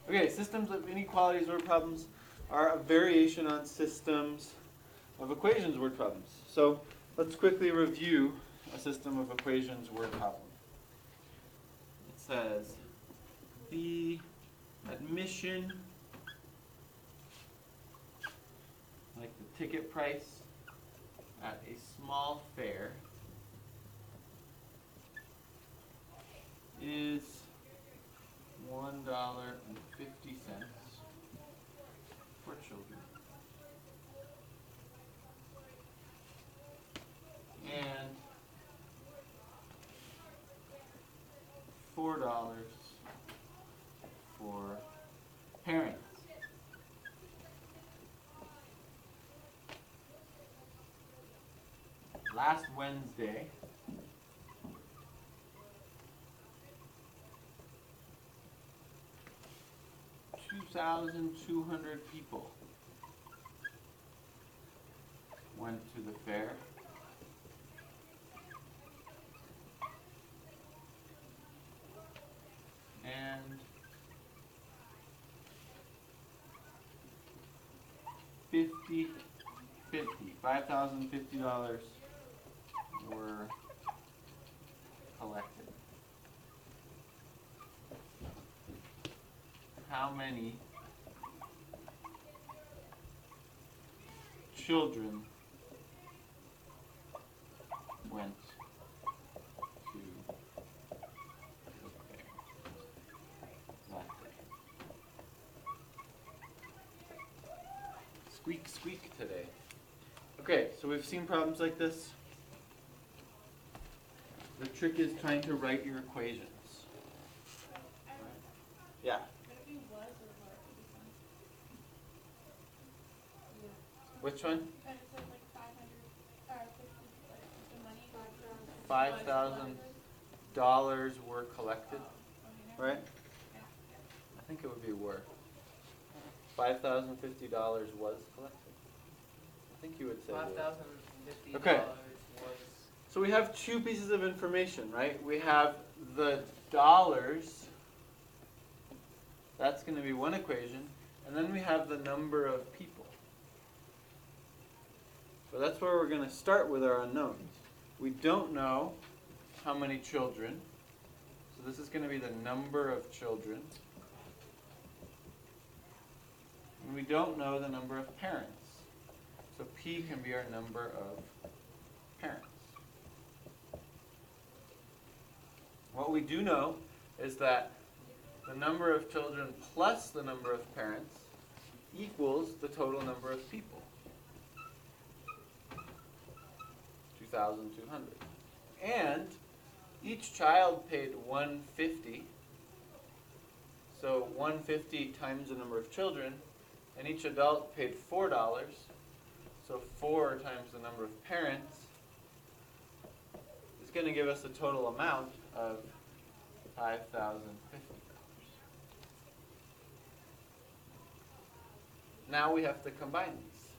Okay, systems of inequalities word problems are a variation on systems of equations word problems. So let's quickly review a system of equations word problem. It says the admission, like the ticket price at a small fair, is $1.50 for children and $4 for parents. Last Wednesday, $2,200 people went to the fair. And $5,050 were collected. How many children went to the fair that day? Squeak, squeak today. Okay, so we've seen problems like this. The trick is trying to write your equations. Yeah. Which one? $5,000 were collected, right? I think it would be were. $5,050 was collected. I think you would say $5,050 okay. was. So we have two pieces of information, right? We have the dollars. That's going to be one equation. And then we have the number of people. So that's where we're going to start with our unknowns. We don't know how many children. So this is going to be the number of children. And we don't know the number of parents. So P can be our number of parents. What we do know is that the number of children plus the number of parents equals the total number of people. 2,200. And each child paid $150. So $150 times the number of children, and each adult paid $4. So 4 times the number of parents is going to give us a total amount of $5,050. Now we have to combine these.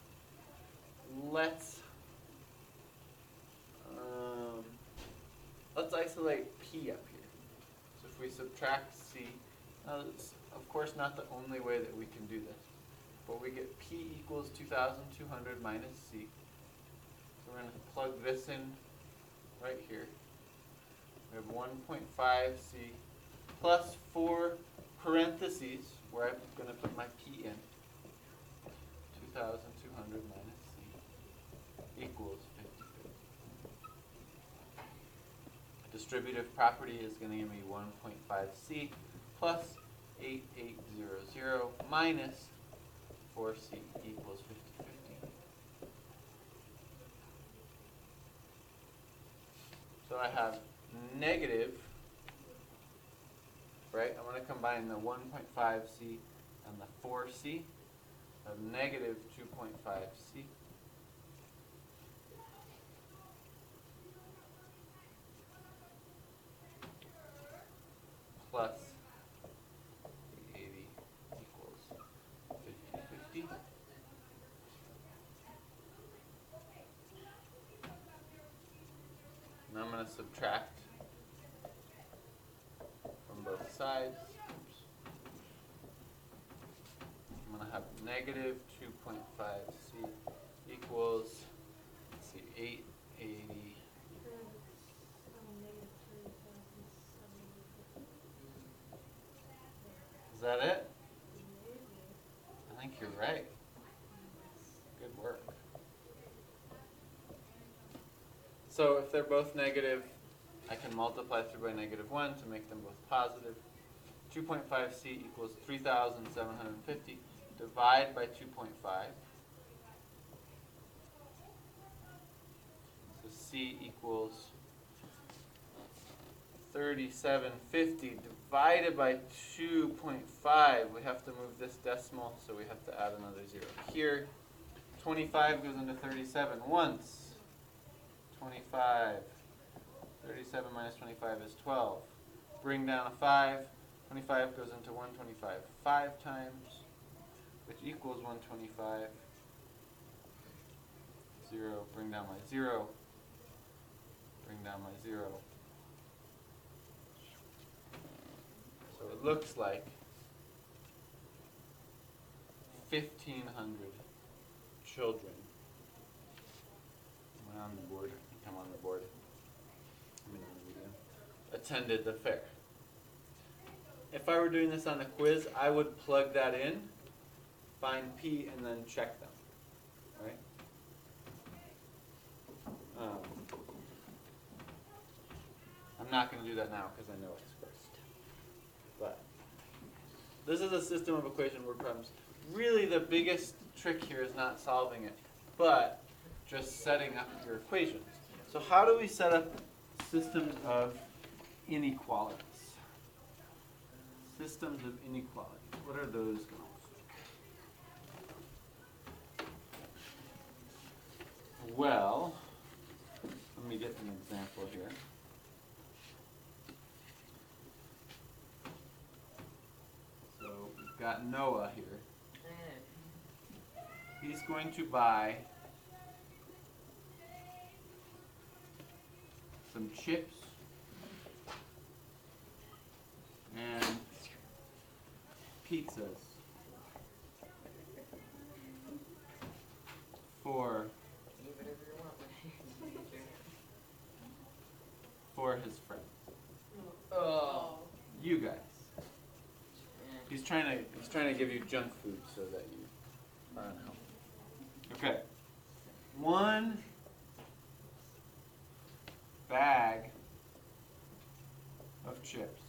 Let's isolate P up here. So if we subtract C, now it's of course not the only way that we can do this, but we get P equals 2,200 minus C. So we're going to plug this in right here. We have 1.5 C plus 4 parentheses, where I'm going to put my P in. 2,200 minus C equals 50. Distributive property is going to give me 1.5 C plus 8800 minus 4C equals 50. So I have negative, right? I'm going to combine the 1.5C and the 4C. I have negative 2.5C plus 80 equals 50. Now I'm going to subtract from both sides. Oops. negative 2.5c equals, let's see, 880. Is that it? I think you're right. Good work. So if they're both negative, I can multiply through by -1 to make them both positive. 2.5c equals 3,750. Divide by 2.5. So c equals 3750 divided by 2.5. We have to move this decimal, so we have to add another 0 here. 25 goes into 37 once. 25. 37 minus 25 is 12. Bring down a 5. 25 goes into 125 5 times, which equals 125. 0. Bring down my 0. Bring down my 0. So it looks like 1,500 children. Am I on the board? I think I'm on the board. I'm in the video. Attended the fair. If I were doing this on a quiz, I would plug that in, find P, and then check them. Right? I'm not going to do that now because I know it's first. But this is a system of equation word problems. Really, the biggest trick here is not solving it, but just setting up your equations. So how do we set up systems of inequalities? Systems of inequalities. What are those going to look like? Well, let me get an example here. So we've got Noah here. He's going to buy some chips and pizzas for his friends. Oh. You guys. He's trying to give you junk food so that you are unhealthy. Okay. 1 bag of chips.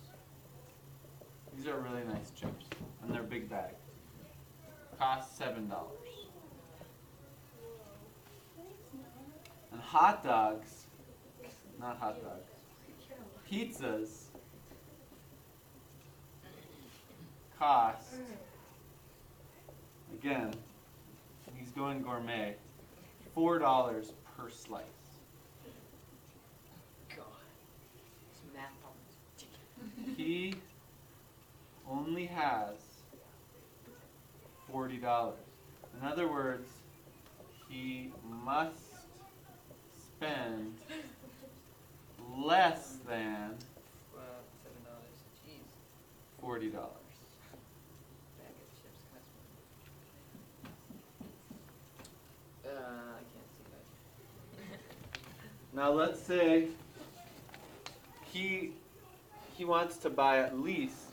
These are really nice chips, and they're big bags. Cost $7. And hot dogs, not hot dogs, pizzas cost, again, he's going gourmet, $4 per slice. God. It's math problems. He only has $40. In other words, he must spend less than $7. Jeez. $40. Bag of chips costs more. I can't see that. Now let's say he wants to buy at least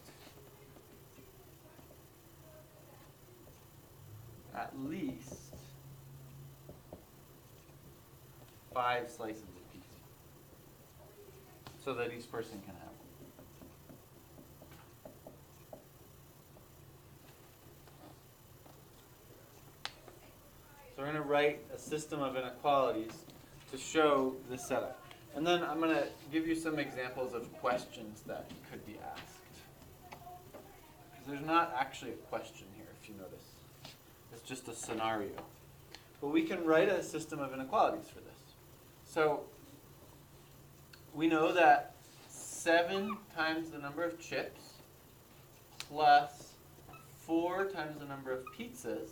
5 slices of pizza so that each person can have one. So we're going to write a system of inequalities to show the setup. And then I'm going to give you some examples of questions that could be asked. Because there's not actually a question here, if you notice. It's just a scenario. But we can write a system of inequalities for this. So we know that 7 times the number of chips plus 4 times the number of pizzas,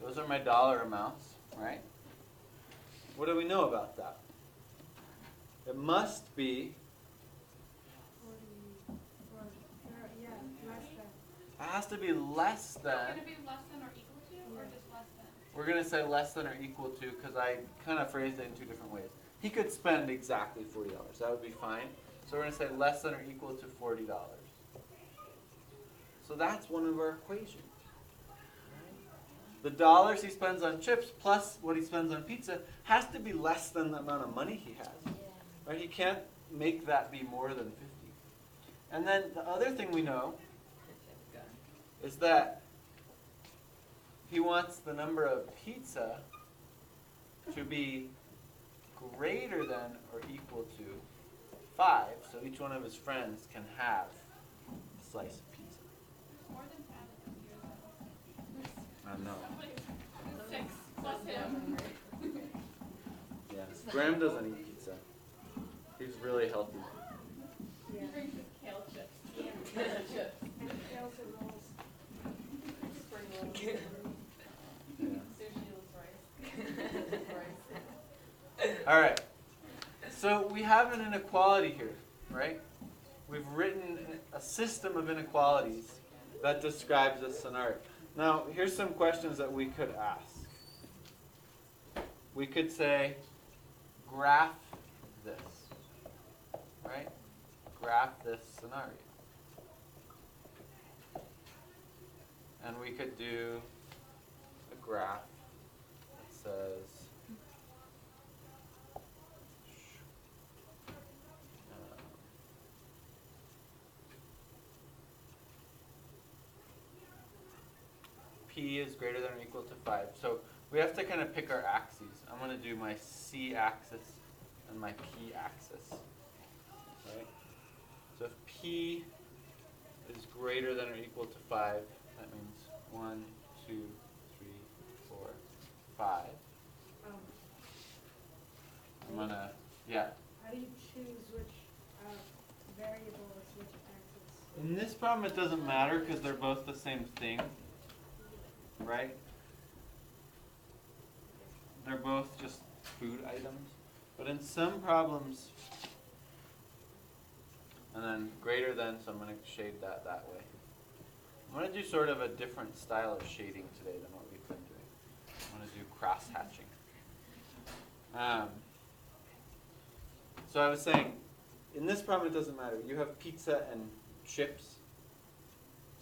those are my dollar amounts, right? What do we know about that? It must be, less than. it has to be less than, Can it be less than or equal We're going to say less than or equal to, because I kind of phrased it in two different ways. He could spend exactly $40. That would be fine. So we're going to say less than or equal to $40. So that's one of our equations. The dollars he spends on chips plus what he spends on pizza has to be less than the amount of money he has. Right? He can't make that be more than 50. And then the other thing we know is that he wants the number of pizza to be greater than or equal to 5, so each one of his friends can have a slice of pizza. I know. 6 plus him. Yeah, Graham doesn't eat pizza. He's really healthy. He brings his kale chips. Chips. Kales and rolls. Spring rolls. Yeah. Sushi with rice. All right. So we have an inequality here, right? We've written a system of inequalities that describes this scenario. Now, here's some questions that we could ask. We could say, graph this, right? Graph this scenario. And we could do a graph that says, P is greater than or equal to 5. So we have to kind of pick our axes. I'm going to do my C axis and my P axis. Right? So if P is greater than or equal to 5, that means 1, 2, 3, 4, 5. I'm going to, yeah. How do you choose which variable is which axis? In this problem it doesn't matter because they're both the same thing. Right? They're both just food items. But in some problems, and then greater than, so I'm going to shade that way. I'm going to do sort of a different style of shading today than what we've been doing. I'm going to do cross-hatching. So I was saying, in this problem it doesn't matter. You have pizza and chips.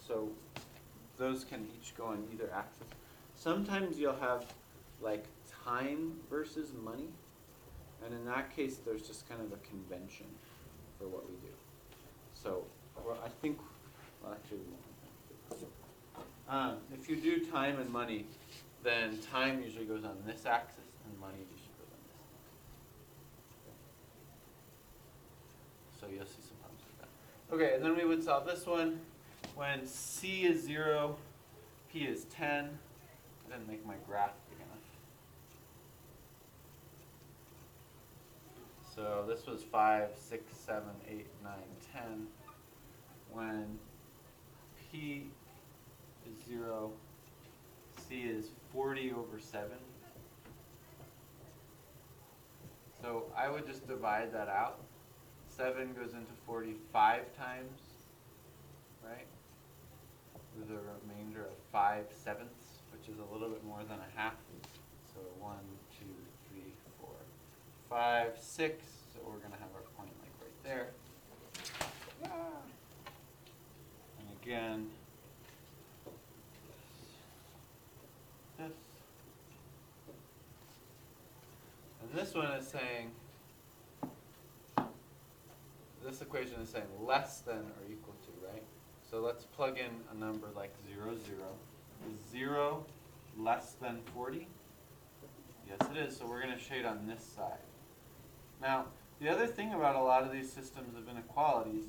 So those can each go on either axis. Sometimes you'll have like time versus money, and in that case there's just kind of a convention for what we do. So I think, well actually we won't. If you do time and money, then time usually goes on this axis and money usually goes on this axis. So you'll see some problems like that. Okay, and then we would solve this one. When C is 0, P is 10. I didn't make my graph big enough. So this was 5, 6, 7, 8, 9, 10. When P is 0, C is 40 over 7. So I would just divide that out. 7 goes into 45 times, right? With a remainder of 5/7, which is a little bit more than a half. So 1, 2, 3, 4, 5, 6. So we're going to have our point like right there. And again, this. And this one is saying, this equation is saying less than or equal to, right? So let's plug in a number like 0, 0. Is 0 less than 40? Yes, it is. So we're going to shade on this side. Now, the other thing about a lot of these systems of inequalities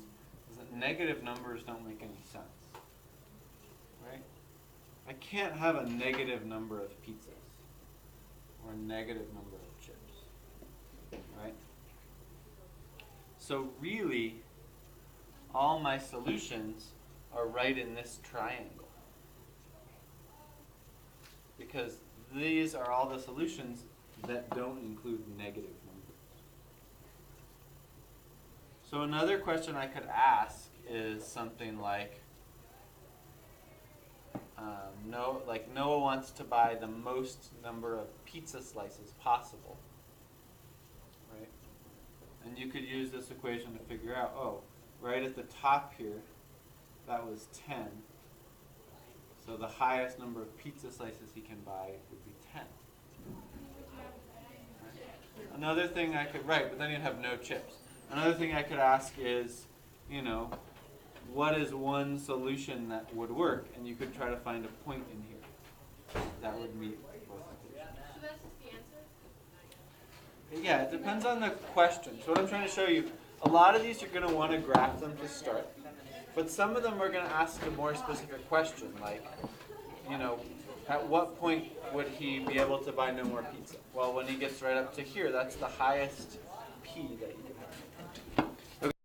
is that negative numbers don't make any sense. Right? I can't have a negative number of pizzas or a negative number of chips. Right? So really, all my solutions are right in this triangle. Because these are all the solutions that don't include negative numbers. So another question I could ask is something like, Noah wants to buy the most number of pizza slices possible, right? And you could use this equation to figure out, oh, right at the top here, that was 10. So the highest number of pizza slices he can buy would be 10. Right? Another thing I could, right, but then you'd have no chips. Another thing I could ask is, what is one solution that would work? And you could try to find a point in here that would meet both equations. So that's just the answer? Yeah, it depends on the question. So what I'm trying to show you, a lot of these you're going to want to graph them to start. But some of them are going to ask a more specific question, like, at what point would he be able to buy no more pizza? Well, when he gets right up to here, that's the highest P that